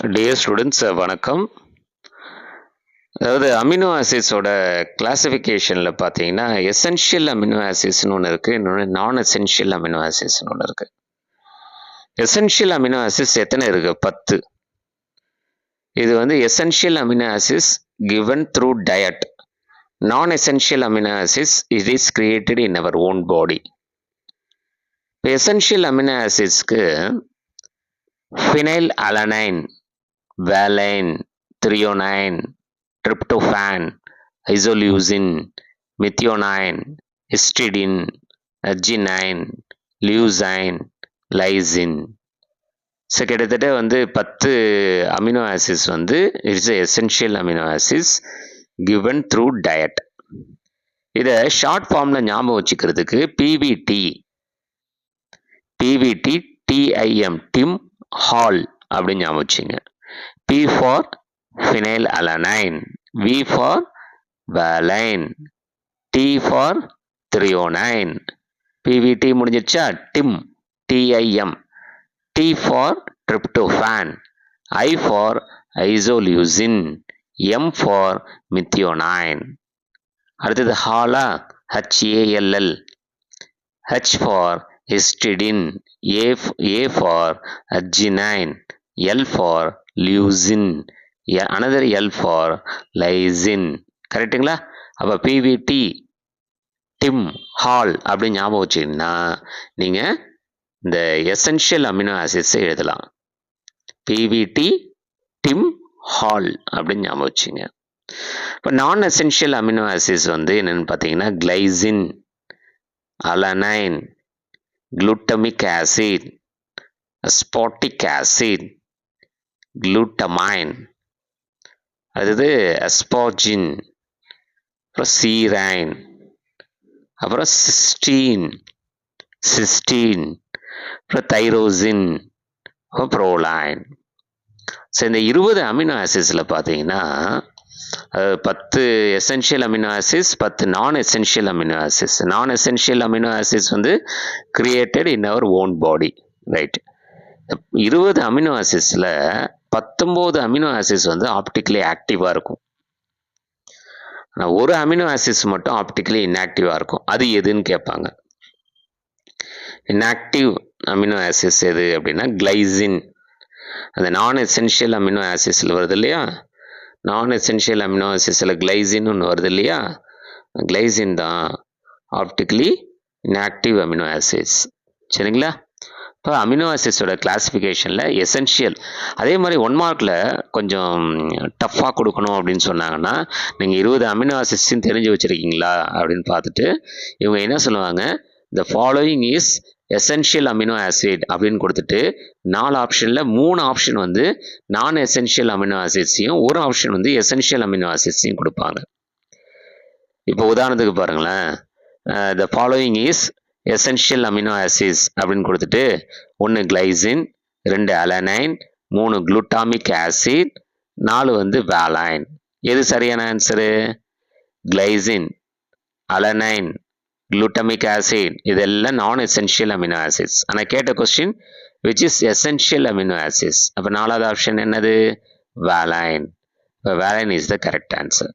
Dear students வணக்கம். அதாவது amino ஆசிட்ஸோட கிளாசிஃபிகேஷனில் பார்த்தீங்கன்னா எசென்ஷியல் அமினோ ஆசிட்ஸ்னு ஒன்று இருக்குது, இன்னொன்று நான் எசென்ஷியல் அமினோ ஆசிட்ஸ்னு ஒன்று இருக்குது. எசென்ஷியல் அமினோ ஆசிட்ஸ் எத்தனை இருக்குது? 10. இது வந்து essential amino acids given through diet. Non essential amino acids it is created in our own body. இப்போ எசென்ஷியல் அமினோ ஆசிட்ஸ்க்கு phenyl alanine, valine, threonine, tryptophan, isoleucine, methionine, histidine, arginine, leucine, lysine. So கிட்டத்தட்ட வந்து 10 amino acids வந்து it's essential amino acids given through diet. இதை short ஃபார்மில் ஞாபகம் வச்சுக்கிறதுக்கு பிவிடி DIM dim hall அப்படின்னு ஞாபகம் வச்சுங்க. P for phenylalanine, V for valine, T for threonine. PVT முடிஞ்சிருச்சா? TIM TIM, T for tryptophan, I for isoleucine, M for methionine. அடுத்தது ஹாலா? HALL, H for histidine, A for arginine, L for leucine, another L for lysine. கரெக்டுங்களா? அப்போ பிவிடி dim hall அப்படின்னு ஞாபகம் வச்சுக்கிங்கன்னா நீங்கள் இந்த essential amino ஆசிட்ஸை எழுதலாம். பிவிடி dim hall அப்படின்னு ஞாபகம் வச்சுங்க. இப்போ நான் எசென்ஷியல் அமினோ ஆசிட்ஸ் வந்து என்னென்னு பார்த்தீங்கன்னா glycine, alanine, glutamic acid, aspartic acid, glutamine, அடுத்தது aspargine, அப்புறம் serine, அப்புறம் சிஸ்டீன், அப்புறம் தைரோசின், அப்புறம் புரோலைன். ஸோ இந்த 20 அமினோ ஆசிட்ஸில் பார்த்தீங்கன்னா 10 essential amino acids, 10 non essential amino acids. Non essential amino acids வந்து created in our own body, right. 20 amino ஆசிட்ஸில் 19 amino acids வந்து ஆப்டிக்கலி ஆக்டிவாக இருக்கும். ஆனால் ஒரு அமினோ ஆசிட்ஸ் மட்டும் ஆப்டிக்கலி இன்ஆக்டிவாக இருக்கும். அது எதுன்னு கேட்பாங்க. இன்ஆக்டிவ் அமினோ ஆசிட்ஸ் எது அப்படின்னா கிளைசின். அந்த நான் எசென்ஷியல் அமினோ ஆசிட்ஸில் வருது இல்லையா, நான் எசென்ஷியல் அமினோ ஆசிட்ஸில் கிளைசின் ஒன்று வருது இல்லையா, கிளைசின் தான் ஆப்டிக்கலி இன்ஆக்டிவ் அமினோ ஆசிட்ஸ். சரிங்களா? இப்போ அமினோ ஆசிட்ஸோட கிளாஸிஃபிகேஷனில் எசென்ஷியல். அதே மாதிரி 1 மார்க்கில் கொஞ்சம் டஃப்பாக கொடுக்கணும் அப்படின்னு சொன்னாங்கன்னா நீங்கள் 20 அமினோ ஆசிட்ஸையும் தெரிஞ்சு வச்சுருக்கீங்களா அப்படின்னு பார்த்துட்டு இவங்க என்ன சொல்லுவாங்க, the following is essential amino acid அப்படின்னு கொடுத்துட்டு 4 ஆப்ஷனில் 3 ஆப்ஷன் வந்து நான் எசென்ஷியல் அமினோ ஆசிட்ஸையும், ஒரு ஆப்ஷன் வந்து எசென்ஷியல் அமினோ ஆசிட்ஸையும் கொடுப்பாங்க. இப்போ உதாரணத்துக்கு பாருங்களேன், the following is essential amino acids அப்படின்னு கொடுத்துட்டு 1 கிளைசின், 2 அலனைன், 3 குளுட்டாமிக் ஆசிட், 4 வந்து வேலைன். எது சரியான answer? Glycine, alanine, glutamic acid இதெல்லாம் நான் எசென்ஷியல் அமினோ ஆசிட்ஸ். ஆனால் கேட்ட question which is essential amino acids. அப்போ 4வது ஆப்ஷன் என்னது? வேலைன். இப்போ வேலைன் இஸ் த கரெக்ட் ஆன்சர்.